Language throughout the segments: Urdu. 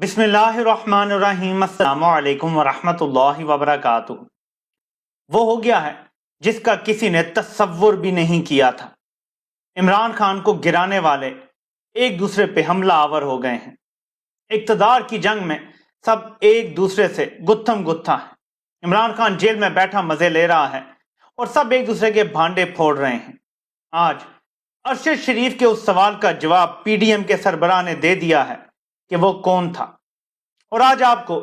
بسم اللہ الرحمن الرحیم، السلام علیکم ورحمۃ اللہ وبرکاتہ۔ وہ ہو گیا ہے جس کا کسی نے تصور بھی نہیں کیا تھا۔ عمران خان کو گرانے والے ایک دوسرے پہ حملہ آور ہو گئے ہیں۔ اقتدار کی جنگ میں سب ایک دوسرے سے گتھم گتھا ہے۔ عمران خان جیل میں بیٹھا مزے لے رہا ہے اور سب ایک دوسرے کے بھانڈے پھوڑ رہے ہیں۔ آج ارشد شریف کے اس سوال کا جواب پی ڈی ایم کے سربراہ نے دے دیا ہے کہ وہ کون تھا، اور آج آپ کو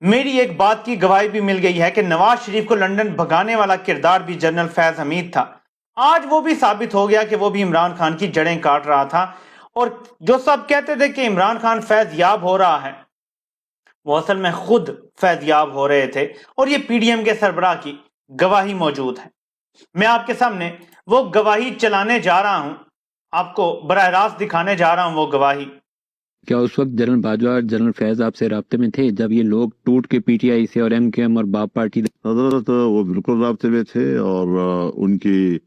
میری ایک بات کی گواہی بھی مل گئی ہے کہ نواز شریف کو لندن بھگانے والا کردار بھی جنرل فیض حمید تھا۔ آج وہ بھی ثابت ہو گیا کہ وہ بھی عمران خان کی جڑیں کاٹ رہا تھا، اور جو سب کہتے تھے کہ عمران خان فیض یاب ہو رہا ہے، وہ اصل میں خود فیض یاب ہو رہے تھے، اور یہ پی ڈی ایم کے سربراہ کی گواہی موجود ہے۔ میں آپ کے سامنے وہ گواہی چلانے جا رہا ہوں، آپ کو براہ راست دکھانے جا رہا ہوں وہ گواہی۔ کیا اس وقت جنرل باجوہ اور جنرل فیض آپ سے رابطے میں تھے جب یہ لوگ ٹوٹ کے پی ٹی آئی سے اور ایم کیو ایم اور باپ پارٹی؟ حضرت وہ بالکل رابطے میں تھے، اور ان کی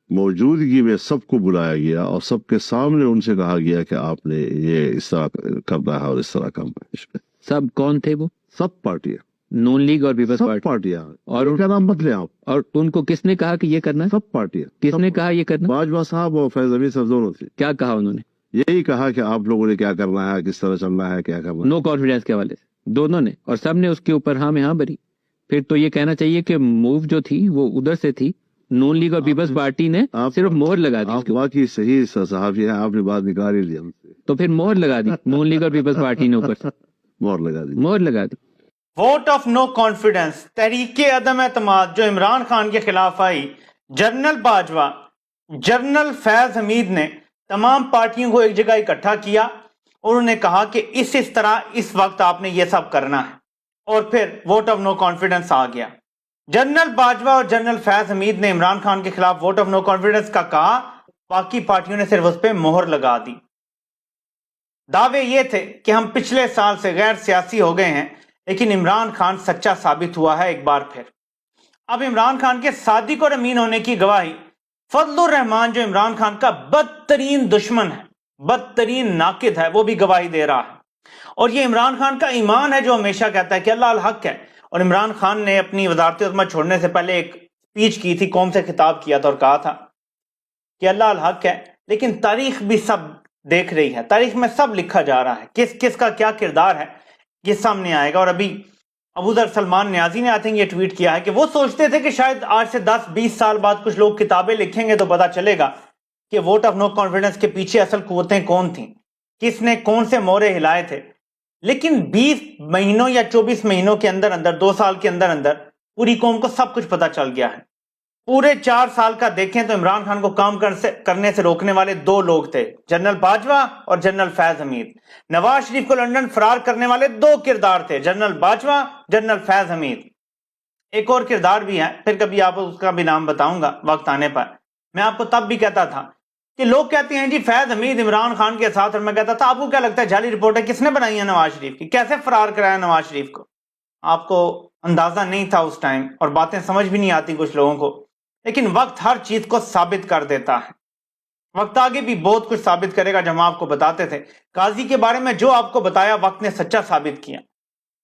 موجودگی میں سب کو بلایا گیا اور سب کے سامنے ان سے کہا گیا کہ آپ نے یہ اس طرح کرنا ہے اور اس طرح کرنا ہے۔ اس میں سب کون تھے وہ؟ سب پارٹیاں، نون لیگ اور پیپلز سب پارٹی؟ پارٹیاں، اور ان کا نام مت لیں آپ۔ اور ان کو کس نے کہا کہ یہ کرنا ہے؟ سب پارٹیاں، کس نے کہا یہ کرنا؟ باجوہ صاحب اور فیض حمید صاحب دونوں تھے۔ کیا کہا انہوں نے؟ یہی کہا کہ آپ لوگوں نے کیا کرنا ہے، کس طرح چلنا ہے، کیا کرنا ہے۔ نو کانفیڈنس کے حوالے سے دونوں نے، اور سب نے اس کے اوپر ہاں میں ہاں بری۔ پھر تو یہ کہنا چاہیے کہ موو جو تھی وہ ادھر سے تھی، نون لیگ اور پیپلز پارٹی نے صرف مہر لگا دی اس آپ کے اوپر۔ واقعی صحیح صحافی ہیں، آپ نے بات نکال ہی لی ہم سے، تو پھر مہر لگا دی نون لیگ اور پیپلز پارٹی نے اوپر سے، مہر لگا دی۔ مہر لگا دی۔ ووٹ آف نو کانفیڈنس، تحریک عدم اعتماد جو عمران خان کے خلاف آئی، جنرل باجوہ، جنرل فیض حمید نے تمام پارٹیوں کو ایک جگہ اکٹھا کیا، اور انہوں نے کہا کہ اس طرح اس وقت آپ نے یہ سب کرنا ہے، اور پھر ووٹ آف نو کانفیڈنس آ گیا۔ جنرل باجوہ اور جنرل فیض حمید نے عمران خان کے خلاف ووٹ آف نو کانفیڈنس کا کہا، باقی پارٹیوں نے صرف اس پہ مہر لگا دی۔ دعوے یہ تھے کہ ہم پچھلے سال سے غیر سیاسی ہو گئے ہیں، لیکن عمران خان سچا ثابت ہوا ہے ایک بار پھر۔ اب عمران خان کے صادق اور امین ہونے کی گواہی فضل الرحمان، جو عمران خان کا بدترین دشمن ہے، بدترین ناقد ہے، وہ بھی گواہی دے رہا ہے۔ اور یہ عمران خان کا ایمان ہے جو ہمیشہ کہتا ہے کہ اللہ الحق ہے۔ اور عمران خان نے اپنی وزارت عظمت چھوڑنے سے پہلے ایک اسپیچ کی تھی، قوم سے خطاب کیا تھا، اور کہا تھا کہ اللہ الحق ہے، لیکن تاریخ بھی سب دیکھ رہی ہے، تاریخ میں سب لکھا جا رہا ہے، کس کس کا کیا کردار ہے یہ سامنے آئے گا۔ اور ابھی ابو ذر سلمان نیازی نے یہ ٹویٹ کیا ہے کہ وہ سوچتے تھے کہ شاید آج سے 10-20 سال بعد کچھ لوگ کتابیں لکھیں گے تو پتا چلے گا کہ ووٹ آف نو کانفیڈنس کے پیچھے اصل قوتیں کون تھیں، کس نے کون سے مورے ہلائے تھے۔ لیکن 20 مہینوں یا 24 مہینوں کے اندر اندر، 2 سال کے اندر اندر پوری قوم کو سب کچھ پتا چل گیا ہے۔ پورے 4 سال کا دیکھیں تو عمران خان کو کام کرنے سے روکنے والے 2 لوگ تھے، جنرل باجوہ اور جنرل فیض حمید۔ نواز شریف کو لندن فرار کرنے والے 2 کردار تھے، جنرل باجوہ، جنرل فیض حمید۔ ایک اور کردار بھی ہے، پھر کبھی آپ اس کا بھی نام بتاؤں گا وقت آنے پر۔ میں آپ کو تب بھی کہتا تھا کہ لوگ کہتے ہیں جی فیض حمید عمران خان کے ساتھ، اور میں کہتا تھا آپ کو کیا لگتا ہے جعلی رپورٹیں کس نے بنائی ہیں نواز شریف کی، کیسے فرار کرایا نواز شریف کو؟ آپ کو اندازہ نہیں تھا اس ٹائم، اور باتیں سمجھ بھی نہیں آتی کچھ لوگوں کو، لیکن وقت ہر چیز کو ثابت کر دیتا ہے۔ وقت آگے بھی بہت کچھ ثابت کرے گا۔ جو ہم آپ کو بتاتے تھے قاضی کے بارے میں، جو آپ کو بتایا وقت نے سچا ثابت کیا۔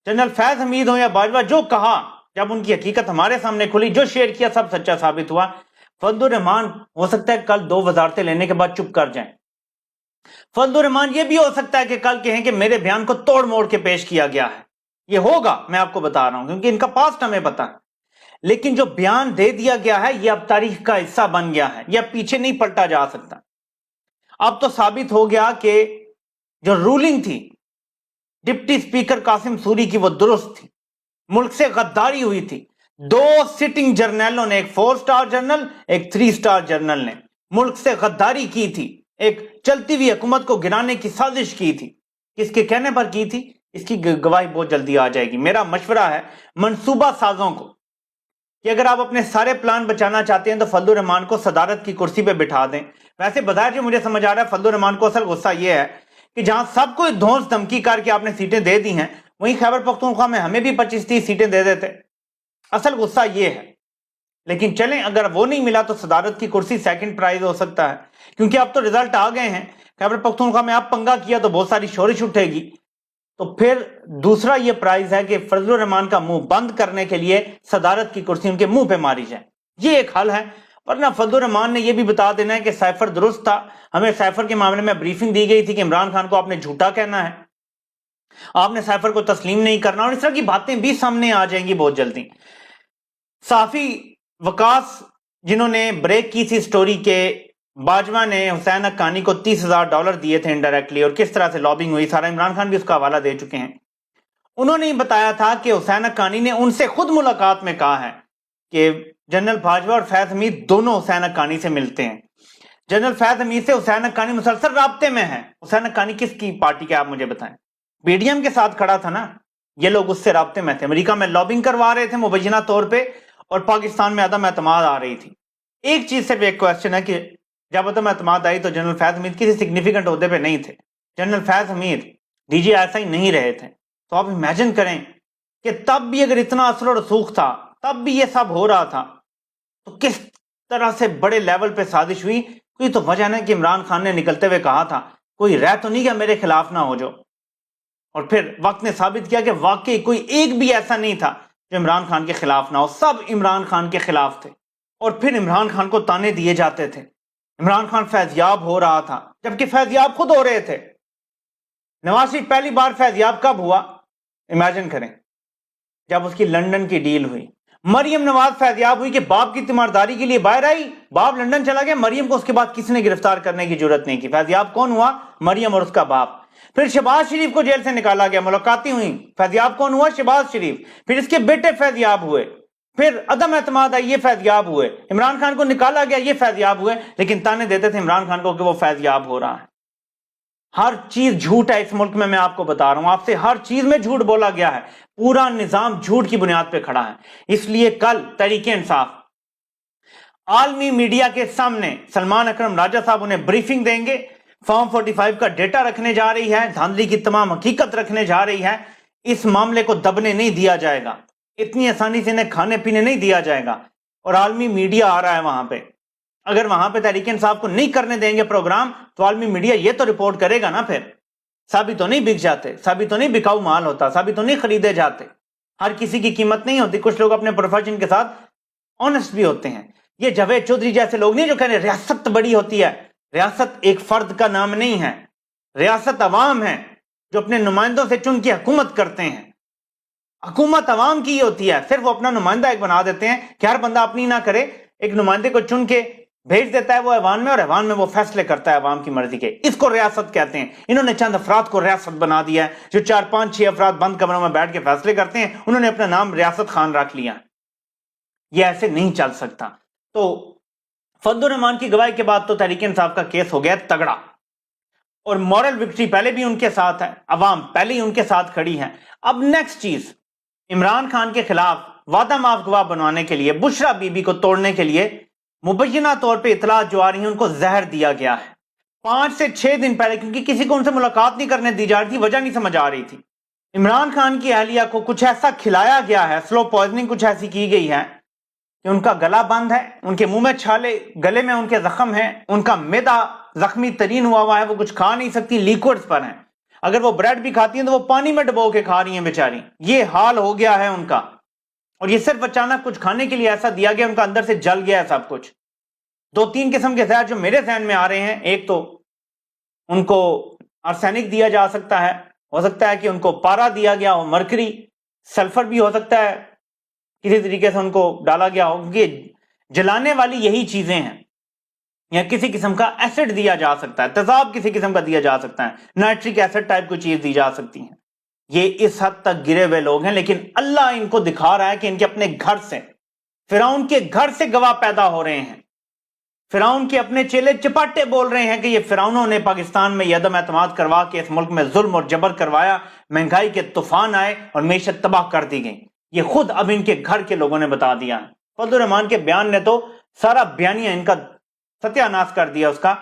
جنرل فیض حمید ہو یا باجوہ، جو کہا جب ان کی حقیقت ہمارے سامنے کھلی، جو شیئر کیا، سب سچا ثابت ہوا۔ فضل الرحمان ہو سکتا ہے کل 2 وزارتیں لینے کے بعد چپ کر جائیں۔ فضل الرحمان یہ بھی ہو سکتا ہے کہ کل کہیں کہ میرے بیان کو توڑ موڑ کے پیش کیا گیا ہے۔ یہ ہوگا، میں آپ کو بتا رہا ہوں، کیونکہ ان کا پاسٹ ہمیں پتا ہے۔ لیکن جو بیان دے دیا گیا ہے یہ اب تاریخ کا حصہ بن گیا ہے، یہ اب پیچھے نہیں پلٹا جا سکتا۔ اب تو ثابت ہو گیا کہ جو رولنگ تھی ڈپٹی سپیکر قاسم سوری کی، وہ درست تھی، ملک سے غداری ہوئی تھی۔ 2 سٹنگ جرنیلوں نے، ایک 4 سٹار جنرل، ایک 3 سٹار جنرل نے ملک سے غداری کی تھی، ایک چلتی ہوئی حکومت کو گرانے کی سازش کی تھی۔ کس کے کہنے پر کی تھی، اس کی گواہی بہت جلدی آ جائے گی۔ میرا مشورہ ہے منصوبہ سازوں کو کہ اگر آپ اپنے سارے پلان بچانا چاہتے ہیں تو فضل الرحمان کو صدارت کی کرسی پہ بٹھا دیں۔ ویسے بظاہر جو مجھے سمجھ آ رہا ہے، فضل الرحمان کو اصل غصہ یہ ہے کہ جہاں سب کو دھونس دھمکی کر کے آپ نے سیٹیں دے دی ہیں، وہیں خیبر پختونخوا میں ہمیں بھی 25-30 سیٹیں دے دیتے۔ اصل غصہ یہ ہے۔ لیکن چلیں، اگر وہ نہیں ملا تو صدارت کی کرسی سیکنڈ پرائز ہو سکتا ہے، کیونکہ اب تو رزلٹ آ گئے ہیں۔ خیبر پختونخوا میں آپ پنگا کیا تو بہت ساری شورش اٹھے گی۔ تو پھر دوسرا یہ پرائز ہے کہ فضل الرحمان کا منہ بند کرنے کے لیے صدارت کی کرسی ان کے منہ پہ ماری جائے، یہ ایک حل ہے۔ ورنہ فضل الرحمان نے یہ بھی بتا دینا ہے کہ سائفر درست تھا، ہمیں سائفر کے معاملے میں بریفنگ دی گئی تھی کہ عمران خان کو آپ نے جھوٹا کہنا ہے، آپ نے سائفر کو تسلیم نہیں کرنا، اور اس طرح کی باتیں بھی سامنے آ جائیں گی بہت جلدی۔ صحافی وکاس جنہوں نے بریک کی تھی سٹوری کے باجوہ نے حسین حقانی کو $30,000 دیے تھے انڈائریکٹلی، اور کس طرح سے لابنگ ہوئی، سارا عمران خان بھی اس کا حوالہ دے چکے ہیں۔ انہوں نے بتایا تھا کہ حسین حقانی نے ان سے خود ملاقات میں کہا ہے کہ جنرل باجوہ اور فیض حمید دونوں حسین حقانی سے ملتے ہیں۔ جنرل فیض حمید سے حسین حقانی مسلسل رابطے میں ہیں۔ حسین حقانی کس کی پارٹی کے آپ مجھے بتائیں؟ پی ڈی ایم کے ساتھ کھڑا تھا نا، یہ لوگ اس سے رابطے میں تھے، امریکہ میں لابنگ کروا رہے تھے مبینہ طور پہ، اور پاکستان میں عدم اعتماد آ رہی تھی۔ ایک چیز صرف ایک کوشچن ہے کہ جب عدم اعتماد آئی تو جنرل فیض حمید کسی سگنیفیکنٹ عہدے پہ نہیں تھے، general Faiz Hamid D G S I نہیں رہے تھے۔ تو آپ امیجن کریں کہ تب بھی اگر اتنا اثر و رسوخ تھا، تب بھی یہ سب ہو رہا تھا، تو کس طرح سے بڑے لیول پہ سازش ہوئی۔ کوئی تو وجہ نہیں کہ عمران خان نے نکلتے ہوئے کہا تھا کوئی رہ تو نہیں کہ میرے خلاف نہ ہو جو، اور پھر وقت نے ثابت کیا کہ واقعی کوئی ایک بھی ایسا نہیں تھا جو عمران خان کے خلاف نہ ہو، سب عمران خان کے خلاف تھے۔ اور پھر عمران خان کو تانے دیے جاتے تھے، عمران خان فیضیاب ہو رہا تھا، جبکہ فیضیاب خود ہو رہے تھے۔ نواز شریف پہلی بار فیضیاب کب ہوا؟ امیجن کریں، جب اس کی لندن کی ڈیل ہوئی۔ مریم نواز فیضیاب ہوئی کہ باپ کی تیمارداری کے لیے باہر آئی، باپ لندن چلا گیا، مریم کو اس کے بعد کسی نے گرفتار کرنے کی ضرورت نہیں کی۔ فیضیاب کون ہوا؟ مریم اور اس کا باپ۔ پھر شہباز شریف کو جیل سے نکالا گیا، ملاقاتیں ہوئیں، فیضیاب کون ہوا؟ شہباز شریف۔ پھر اس کے بیٹے فیضیاب ہوئے، پھر عدم اعتماد آئی، یہ فیضیاب ہوئے، عمران خان کو نکالا گیا، یہ فیضیاب ہوئے، لیکن تانے دیتے تھے عمران خان کو کہ وہ فیضیاب ہو رہا ہے۔ ہر چیز جھوٹ ہے اس ملک میں آپ کو بتا رہا ہوں، آپ سے ہر چیز میں جھوٹ بولا گیا ہے، پورا نظام جھوٹ کی بنیاد پہ کھڑا ہے۔ اس لیے کل تحریک انصاف عالمی میڈیا کے سامنے سلمان اکرم راجہ صاحب انہیں بریفنگ دیں گے، فارم 45 کا ڈیٹا رکھنے جا رہی ہے، دھاندلی کی تمام حقیقت رکھنے جا رہی ہے۔ اس معاملے کو دبنے نہیں دیا جائے گا، اتنی آسانی سے انہیں کھانے پینے نہیں دیا جائے گا، اور عالمی میڈیا آ رہا ہے وہاں پہ۔ اگر وہاں پہ تحریک انصاف کو نہیں کرنے دیں گے پروگرام، تو عالمی میڈیا یہ تو رپورٹ کرے گا نا، پھر سابی تو نہیں بک جاتے، سابی تو نہیں بکاؤ مال ہوتا، سابی تو نہیں خریدے جاتے، ہر کسی کی قیمت نہیں ہوتی۔ کچھ لوگ اپنے پروفیشن کے ساتھ آنےسٹ بھی ہوتے ہیں۔ یہ جاوید چودھری جیسے لوگ نہیں جو کہنے ریاست بڑی ہوتی ہے، ریاست ایک فرد کا نام نہیں ہے، ریاست عوام ہے جو اپنے نمائندوں سے چن کے حکومت کرتے ہیں۔ حکومت عوام کی ہوتی ہے، صرف وہ اپنا نمائندہ ایک بنا دیتے ہیں کہ ہر بندہ اپنی نہ کرے، ایک نمائندے کو چن کے بھیج دیتا ہے وہ ایوان میں، اور ایوان میں وہ فیصلے کرتا ہے عوام کی مرضی کے۔ اس کو ریاست کہتے ہیں۔ انہوں نے چند افراد کو ریاست بنا دیا ہے، جو 4-5-6 افراد بند کمروں میں بیٹھ کے فیصلے کرتے ہیں، انہوں نے اپنا نام ریاست خان رکھ لیا۔ یہ ایسے نہیں چل سکتا۔ تو فضل الرحمان کی گواہی کے بعد تو تحریک انصاف کا کیس ہو گیا تگڑا، اور مورل وکٹری پہلے بھی ان کے ساتھ ہے، عوام پہلے ہی ان کے ساتھ کھڑی ہے۔ اب نیکسٹ چیز، عمران خان کے خلاف وعدہ معاف گواہ بنوانے کے لیے، بشرا بی بی کو توڑنے کے لیے مبینہ طور پہ اطلاعات جو آ رہی ہیں ان کو زہر دیا گیا ہے 5 سے 6 دن پہلے، کیونکہ کسی کو ان سے ملاقات نہیں کرنے دی جا رہی تھی، وجہ نہیں سمجھ آ رہی تھی۔ عمران خان کی اہلیہ کو کچھ ایسا کھلایا گیا ہے، سلو پوائزننگ کچھ ایسی کی گئی ہے کہ ان کا گلا بند ہے، ان کے منہ میں چھالے، گلے میں ان کے زخم ہیں، ان کا معدہ زخمی ترین ہوا ہے، وہ کچھ کھا نہیں سکتی، لیکوڈز پر ہیں، اگر وہ بریڈ بھی کھاتی ہیں تو وہ پانی میں ڈبو کے کھا رہی ہیں بیچاری۔ یہ حال ہو گیا ہے ان کا، اور یہ صرف اچانک کچھ کھانے کے لیے ایسا دیا گیا، ان کا اندر سے جل گیا ہے سب کچھ۔ 2-3 قسم کے زہر جو میرے ذہن میں آ رہے ہیں، ایک تو ان کو آرسینک دیا جا سکتا ہے، ہو سکتا ہے کہ ان کو پارا دیا گیا ہو، مرکری، سلفر بھی ہو سکتا ہے کسی طریقے سے ان کو ڈالا گیا ہو، کیونکہ جلانے والی یہی چیزیں ہیں، یا کسی قسم کا ایسڈ دیا جا سکتا ہے، تیزاب کسی قسم کا دیا جا سکتا ہے، نائٹرک ایسڈ ٹائپ کوئی چیز دی جا سکتی ہے۔ یہ اس حد تک گرے ہوئے لوگ ہیں، لیکن اللہ ان کو دکھا رہا ہے کہ ان کے اپنے گھر سے، فرعون کے گھر سے گواہ پیدا ہو رہے ہیں۔ فرعون کے اپنے چیلے چپاٹے بول رہے ہیں کہ یہ فرعونوں نے پاکستان میں یہ عدم اعتماد کروا کے اس ملک میں ظلم اور جبر کروایا، مہنگائی کے طوفان آئے اور معیشت تباہ کر دی گئی۔ یہ خود اب ان کے گھر کے لوگوں نے بتا دیا ہے۔ فضل الرحمان کے بیان نے تو سارا بیانیہ ان کا ستیہ ناش کر دیا اس کا۔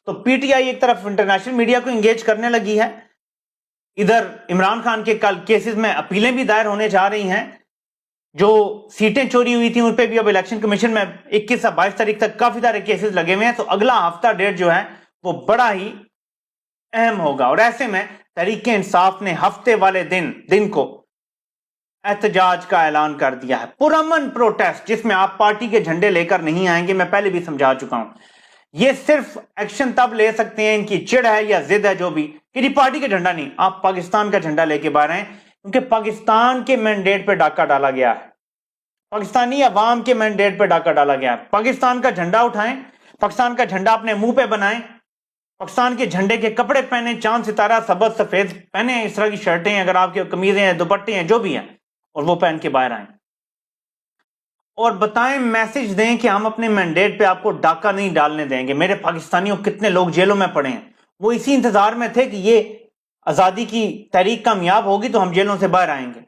تو پی ٹی آئی ایک طرف انٹرنیشنل میڈیا کو انگیج کرنے لگی ہے، ادھر عمران خان کے کل کیسز میں اپیلیں بھی دائر ہونے جا رہی ہیں، جو سیٹیں چوری ہوئی تھیں ان پہ بھی اب الیکشن کمیشن میں 21 سے 22 تاریخ تک کافی سارے کیسز لگے ہوئے ہیں۔ تو اگلا ہفتہ ڈیٹ جو ہے وہ بڑا ہی اہم ہوگا، اور ایسے میں تحریک انصاف نے ہفتے والے دن کو احتجاج کا اعلان کر دیا ہے، پرامن پروٹیسٹ، جس میں آپ پارٹی کے جھنڈے لے کر نہیں آئیں گے۔ میں پہلے بھی سمجھا چکا ہوں، یہ صرف ایکشن تب لے سکتے ہیں، ان کی چڑ ہے یا ضد ہے جو بھی، کہ جی پارٹی کا جھنڈا نہیں، آپ پاکستان کا جھنڈا لے کے باہر آئیں، کیونکہ پاکستان کے مینڈیٹ پہ ڈاکہ ڈالا گیا ہے، پاکستانی عوام کے مینڈیٹ پہ ڈاکہ ڈالا گیا ہے۔ پاکستان کا جھنڈا اٹھائیں، پاکستان کا جھنڈا اپنے منہ پہ بنائیں، پاکستان کے جھنڈے کے کپڑے پہنے، چاند ستارہ سبز سفید پہنے، اس طرح کی شرٹیں، اگر آپ کے قمیضیں ہیں، دوپٹے ہیں، جو بھی ہیں، اور وہ پہن کے باہر آئیں اور بتائیں، میسج دیں کہ ہم اپنے مینڈیٹ پہ آپ کو ڈاکہ نہیں ڈالنے دیں گے۔ میرے پاکستانیوں کتنے لوگ جیلوں میں پڑے ہیں، وہ اسی انتظار میں تھے کہ یہ آزادی کی تحریک کامیاب ہوگی تو ہم جیلوں سے باہر آئیں گے۔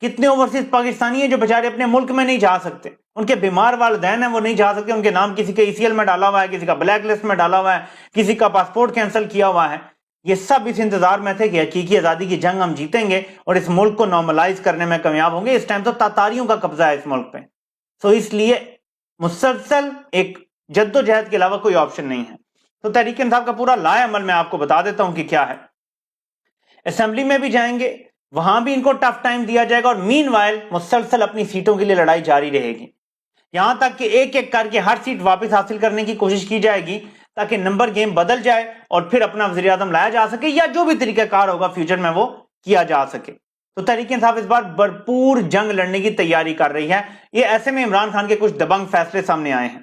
کتنے اوورسیز پاکستانی ہیں جو بیچارے اپنے ملک میں نہیں جا سکتے، ان کے بیمار والدین ہیں وہ نہیں جا سکتے، ان کے نام کسی کے ECL میں ڈالا ہوا ہے، کسی کا بلیک لسٹ میں ڈالا ہوا ہے، کسی کا پاسپورٹ کینسل کیا ہوا ہے۔ یہ سب اس انتظار میں تھے کہ حقیقی آزادی کی جنگ ہم جیتیں گے اور اس ملک کو نارملائز کرنے میں کامیاب ہوں گے۔ اس ٹائم تو تاتاریوں کا قبضہ ہے اس ملک پہ، سو اس لیے مسلسل ایک جد و جہد کے علاوہ کوئی آپشن نہیں ہے۔ تو تحریک انصاف کا پورا لائے عمل میں آپ کو بتا دیتا ہوں کہ کیا ہے۔ اسمبلی میں بھی جائیں گے، وہاں بھی ان کو ٹف ٹائم دیا جائے گا، اور مین وائل مسلسل اپنی سیٹوں کے لیے لڑائی جاری رہے گی، یہاں تک کہ ایک ایک کر کے ہر سیٹ واپس حاصل کرنے کی کوشش کی جائے گی، تاکہ نمبر گیم بدل جائے اور پھر اپنا وزیر اعظم لایا جا سکے، یا جو بھی طریقہ کار ہوگا فیوچر میں وہ کیا جا سکے۔ تو تحریک انصاف اس بار بھرپور جنگ لڑنے کی تیاری کر رہی ہے۔ یہ ایسے میں عمران خان کے کچھ دبنگ فیصلے سامنے آئے ہیں۔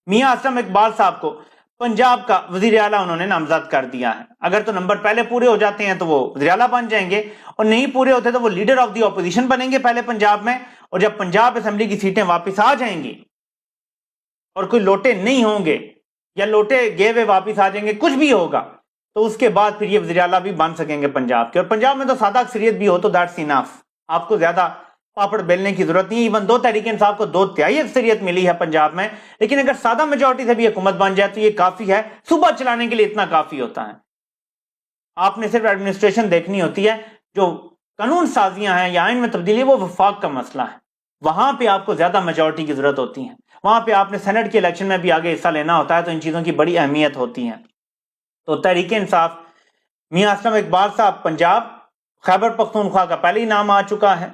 میاں اسلم اقبال صاحب کو پنجاب کا وزیر اعلیٰ انہوں نے نامزد کر دیا ہے۔ اگر تو نمبر پہلے پورے ہو جاتے ہیں تو وہ وزیر اعلیٰ بن جائیں گے، اور نہیں پورے ہوتے تو وہ لیڈر آف دی اپوزیشن بنیں گے پہلے پنجاب میں، اور جب پنجاب اسمبلی کی سیٹیں واپس آ جائیں گی اور کوئی لوٹے نہیں ہوں گے یا لوٹے گئے ہوئے واپس آ جائیں گے، کچھ بھی ہوگا، تو اس کے بعد پھر یہ وزیر اعلیٰ بھی بن سکیں گے پنجاب کے۔ اور پنجاب میں تو سادہ اکثریت بھی ہو تو دیٹس انف، آپ کو زیادہ پاپڑ بیلنے کی ضرورت نہیں ہے۔ ایون دو تحریک انصاف کو 2/3 اکثریت ملی ہے پنجاب میں، لیکن اگر سادہ میجورٹی سے بھی حکومت بن جائے تو یہ کافی ہے، صوبہ چلانے کے لیے اتنا کافی ہوتا ہے۔ آپ نے صرف ایڈمنسٹریشن دیکھنی ہوتی ہے، جو قانون سازیاں ہیں یا آئین میں تبدیلی، وہ وفاق کا مسئلہ ہے، وہاں پہ آپ کو زیادہ میجورٹی کی ضرورت ہوتی ہے، وہاں پہ آپ نے سینٹ کے الیکشن میں بھی آگے حصہ لینا ہوتا ہے، تو ان چیزوں کی بڑی اہمیت ہوتی ہے۔ تو تحریک انصاف، میاں اسلم اقبال صاحب پنجاب، خیبر پختونخوا کا پہلے ہی نام آ چکا ہے،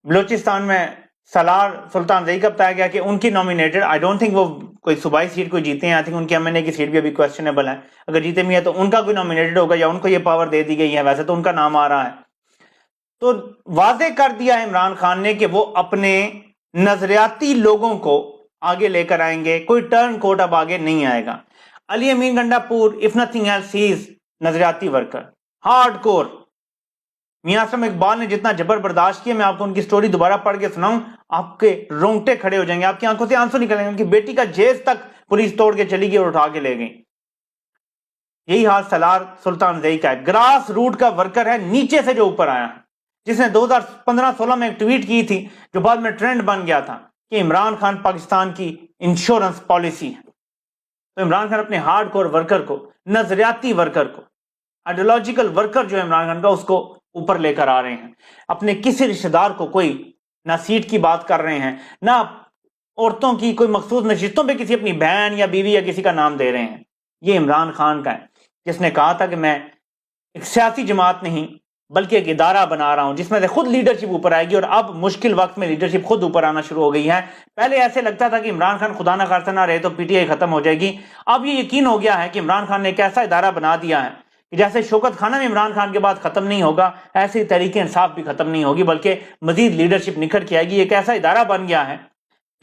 بلوچستان میں سالار سلطان زئی کا بتایا گیا کہ ان کی نومینیٹڈ، آئی ڈونٹ تھنک وہ کوئی صوبائی سیٹ کوئی جیتے ہیں، آئی تھنک ان کی MNA کی سیٹ بھی ابھی کویسچنیبل ہے، اگر جیتے بھی ہیں تو ان کا کوئی نومینیٹڈ ہوگا یا ان کو یہ پاور دے دی گئی ہے، ویسے تو ان کا نام آ رہا ہے۔ تو واضح کر دیا ہے عمران خان نے کہ وہ اپنے نظریاتی لوگوں کو آگے لے کر آئیں گے، کوئی ٹرن کوٹ اب آگے نہیں آئے گا۔ علی امین گنڈا پور، if nothing else he is نظریاتی ورکر، ہارڈ کور۔ میاں اسلم اقبال نے جتنا جبر برداشت کیا، میں آپ کو ان کی سٹوری دوبارہ پڑھ کے سناؤں، آپ کے رونگٹے کھڑے ہو جائیں گے، آپ کی آنکھوں سے آنسو نکلیں گے۔ ان کی بیٹی کا جیز تک پولیس توڑ کے چلی گئی اور اٹھا کے لے گئی۔ یہی حال سالار سلطان زئی کا ہے، گراس روٹ کا ورکر ہے، نیچے سے جو اوپر آیا ہے، جس نے 2015-16 میں ایک ٹویٹ کی تھی جو بعد میں ٹرینڈ بن گیا تھا کہ عمران خان پاکستان کی انشورنس پالیسی ہے۔ تو عمران خان اپنے ہارڈ کور ورکر کو، نظریاتی ورکر کو، آئیڈیولوجیکل ورکر جو عمران خان کا، اس کو اوپر لے کر آ رہے ہیں۔ اپنے کسی رشتہ دار کو کوئی نہ سیٹ کی بات کر رہے ہیں، نہ عورتوں کی کوئی مخصوص نشستوں پہ کسی اپنی بہن یا بیوی یا کسی کا نام دے رہے ہیں۔ یہ عمران خان کا ہے، جس نے کہا تھا کہ میں ایک سیاسی جماعت نہیں بلکہ ایک ادارہ بنا رہا ہوں جس میں سے خود لیڈرشپ اوپر آئے گی، اور اب مشکل وقت میں لیڈرشپ خود اوپر آنا شروع ہو گئی ہے۔ پہلے ایسے لگتا تھا کہ عمران خان خدا نہ خاصہ نہ رہے تو PTI ختم ہو جائے گی، اب یہ یقین ہو گیا ہے کہ عمران خان نے ایک ایسا ادارہ بنا دیا ہے کہ جیسے شوکت خانہ میں عمران خان کے بعد ختم نہیں ہوگا، ایسے ہی تحریک انصاف بھی ختم نہیں ہوگی، بلکہ مزید لیڈرشپ نکھر کے آئے گی۔ ایک ایسا ادارہ بن گیا ہے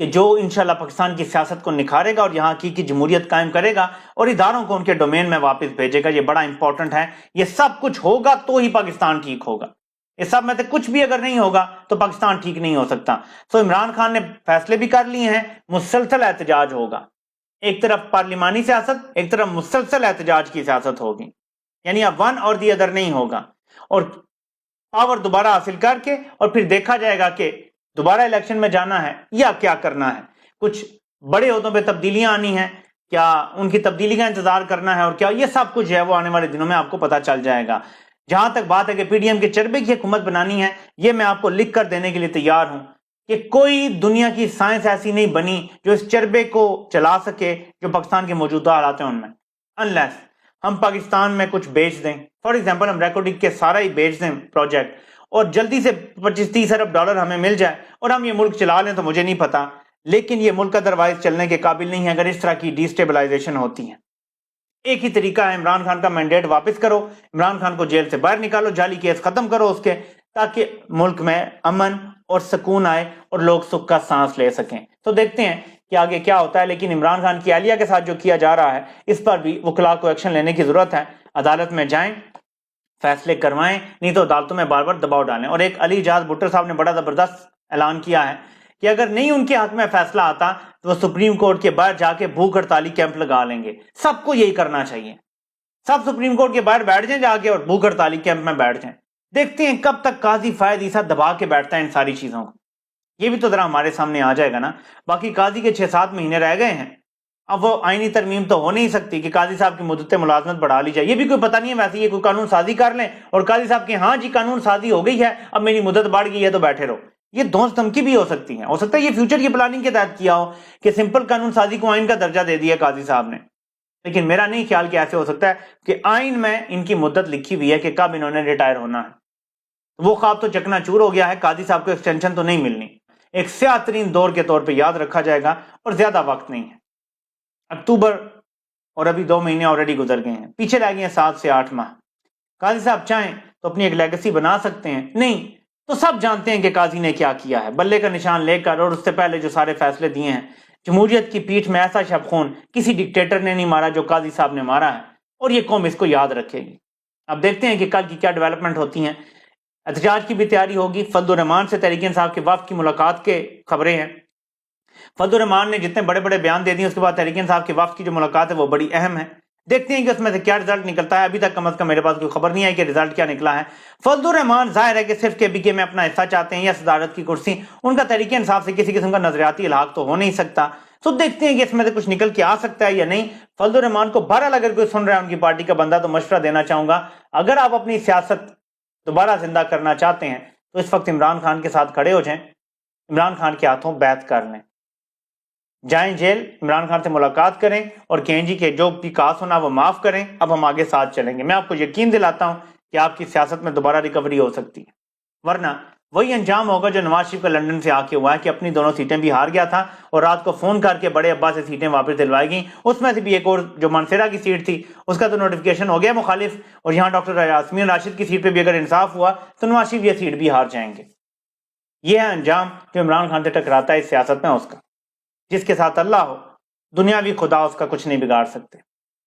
کہ جو انشاءاللہ پاکستان کی سیاست کو نکھارے گا اور یہاں کی جمہوریت قائم کرے گا، اور اداروں کو ان کے ڈومین میں واپس بھیجے گا۔ یہ بڑا امپورٹنٹ ہے، یہ سب کچھ ہوگا تو ہی پاکستان ٹھیک ہوگا، یہ سب میں سے کچھ بھی اگر نہیں ہوگا تو پاکستان ٹھیک نہیں ہو سکتا۔ سو عمران خان نے فیصلے بھی کر لیے ہیں، مسلسل احتجاج ہوگا، ایک طرف پارلیمانی سیاست، ایک طرف مسلسل احتجاج کی سیاست ہوگی، یعنی اب ون اور دی ادر نہیں ہوگا، اور پاور دوبارہ حاصل کر کے اور پھر دیکھا جائے گا کہ دوبارہ الیکشن میں جانا ہے یا کیا کرنا ہے۔ کچھ بڑے عہدوں پہ تبدیلیاں آنی ہیں، کیا ان کی تبدیلی کا انتظار کرنا ہے، اور کیا، یہ سب کچھ ہے وہ آنے والے دنوں میں آپ کو پتہ چل جائے گا۔ جہاں تک بات ہے کہ PDM کے چربے کی حکومت بنانی ہے، یہ میں آپ کو لکھ کر دینے کے لیے تیار ہوں کہ کوئی دنیا کی سائنس ایسی نہیں بنی جو اس چربے کو چلا سکے جو پاکستان کے موجودہ حالات ہیں ان میں، انلیس ہم پاکستان میں کچھ بیچ دیں، فار ایگزامپل ہم ریکارڈنگ کے سارا ہی بیچ دیں پروجیکٹ، اور جلدی سے 25-30 ارب ڈالر ہمیں مل جائے اور ہم یہ ملک چلا لیں، تو مجھے نہیں پتا، لیکن یہ ملک ادروائز چلنے کے قابل نہیں ہے اگر اس طرح کی ڈی اسٹیبلائزیشن ہوتی ہے۔ ایک ہی طریقہ ہے، عمران خان کا مینڈیٹ واپس کرو، عمران خان کو جیل سے باہر نکالو، جعلی کیس ختم کرو اس کے، تاکہ ملک میں امن اور سکون آئے اور لوگ سکھ کا سانس لے سکیں۔ تو دیکھتے ہیں کہ آگے کیا ہوتا ہے، لیکن عمران خان کی اہلیہ کے ساتھ جو کیا جا رہا ہے اس پر بھی وکلاء کو ایکشن لینے کی ضرورت ہے، عدالت میں جائیں، فیصلے کروائیں، نہیں تو عدالتوں میں بار بار دباؤ ڈالیں۔ اور ایک علی اعجاز بھٹو صاحب نے بڑا زبردست اعلان کیا ہے کہ اگر نہیں ان کے حق میں فیصلہ آتا تو وہ سپریم کورٹ کے باہر جا کے بھوک ہڑتالی کیمپ لگا لیں گے۔ سب کو یہی کرنا چاہیے، سب سپریم کورٹ کے باہر بیٹھ جائیں جا کے اور بھوک ہڑتالی کیمپ میں بیٹھ جائیں۔ دیکھتے ہیں کب تک قاضی فائد عیسیٰ دبا کے بیٹھتا ہے ان ساری چیزوں کو، یہ بھی تو ذرا ہمارے سامنے آ جائے گا نا۔ باقی قاضی کے 6-7 مہینے رہ گئے ہیں، اب وہ آئینی ترمیم تو ہو نہیں سکتی کہ قاضی صاحب کی مدت ملازمت بڑھا لی جائے، یہ بھی کوئی پتہ نہیں ہے، ویسے یہ کوئی قانون سازی کر لیں اور قاضی صاحب کے ہاں جی قانون سازی ہو گئی ہے، اب میری مدت بڑھ گئی ہے تو بیٹھے رہو۔ یہ دھونس دھمکی بھی ہو سکتی ہے، ہو سکتا ہے یہ فیوچر کی پلاننگ کے تحت کیا ہو کہ سمپل قانون سازی کو آئین کا درجہ دے دیا قاضی صاحب نے، لیکن میرا نہیں خیال کہ ایسے ہو سکتا ہے کہ آئین میں ان کی مدت لکھی ہوئی ہے کہ کب انہوں نے ریٹائر ہونا ہے۔ وہ خواب تو چکنا چور ہو گیا ہے، قاضی صاحب کو ایکسٹینشن تو نہیں ملنی، ایک سیاہ ترین دور کے طور پہ یاد رکھا جائے گا، اور زیادہ وقت نہیں ہے۔ اکتوبر اور ابھی 2 مہینے آلریڈی گزر گئے ہیں، پیچھے رہ گئے ہیں 7 سے 8 ماہ۔ قاضی صاحب چاہیں تو اپنی ایک لیگیسی بنا سکتے ہیں، نہیں تو سب جانتے ہیں کہ قاضی نے کیا کیا ہے، بلے کا نشان لے کر، اور اس سے پہلے جو سارے فیصلے دیے ہیں۔ جمہوریت کی پیٹھ میں ایسا شب خون کسی ڈکٹیٹر نے نہیں مارا جو قاضی صاحب نے مارا ہے، اور یہ قوم اس کو یاد رکھے گی۔ اب دیکھتے ہیں کہ کل کی کیا ڈیولپمنٹ ہوتی ہیں۔ احتجاج کی بھی تیاری ہوگی، فضل الرحمان سے تحریک انصاف کے وفد کی ملاقات کے خبریں ہیں۔ فضل الرحمان نے جتنے بڑے بڑے بیان دے دیے، اس کے بعد تحریک انصاف کے وفد کی جو ملاقات ہے وہ بڑی اہم ہے، دیکھتے ہیں کہ اس میں سے کیا رزلٹ نکلتا ہے۔ ابھی تک کم از کم میرے پاس کوئی خبر نہیں ہے کہ رزلٹ کیا نکلا ہے۔ فضل الرحمان ظاہر ہے کہ صرف کے میں اپنا حصہ چاہتے ہیں یا صدارت کی کرسی، ان کا تحریک انصاف سے کسی قسم کا نظریاتی الحاق تو ہو نہیں سکتا، تو دیکھتے ہیں کہ اس میں سے کچھ نکل کے آ سکتا ہے یا نہیں۔ فضل الرحمان کو بہرحال اگر کوئی سن رہا ہے ان کی پارٹی کا بندہ، تو مشورہ دینا چاہوں گا، اگر آپ اپنی سیاست دوبارہ زندہ کرنا چاہتے ہیں تو اس وقت عمران خان کے ساتھ کھڑے ہو جائیں، عمران خان کے ہاتھوں بیعت کر لیں، جائیں جیل، عمران خان سے ملاقات کریں اور کہیں جی کہ جو بھی کاس ہونا وہ معاف کریں، اب ہم آگے ساتھ چلیں گے۔ میں آپ کو یقین دلاتا ہوں کہ آپ کی سیاست میں دوبارہ ریکوری ہو سکتی ہے، ورنہ وہی انجام ہوگا جو نواز شریف کا لندن سے آ کے ہوا ہے کہ اپنی دونوں سیٹیں بھی ہار گیا تھا اور رات کو فون کر کے بڑے ابا سے سیٹیں واپس دلوائی گئیں، اس میں سے بھی ایک اور جو مانسیرا کی سیٹ تھی اس کا تو نوٹیفیکیشن ہو گیا مخالف، اور یہاں ڈاکٹر یاسمین راشد کی سیٹ پہ بھی اگر انصاف ہوا تو نواز شریف یہ سیٹ بھی ہار جائیں گے۔ یہ ہے انجام جو عمران خان سے ٹکراتا ہے اس سیاست میں، اس کا جس کے ساتھ اللہ ہو، دنیاوی خدا اس کا کچھ نہیں بگاڑ سکتے۔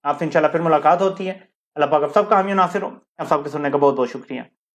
آپ سے انشاءاللہ پھر ملاقات ہوتی ہے۔ اللہ پاک آپ سب کا حامی و ناصر ہو۔ آپ سب کے سننے کا بہت بہت شکریہ۔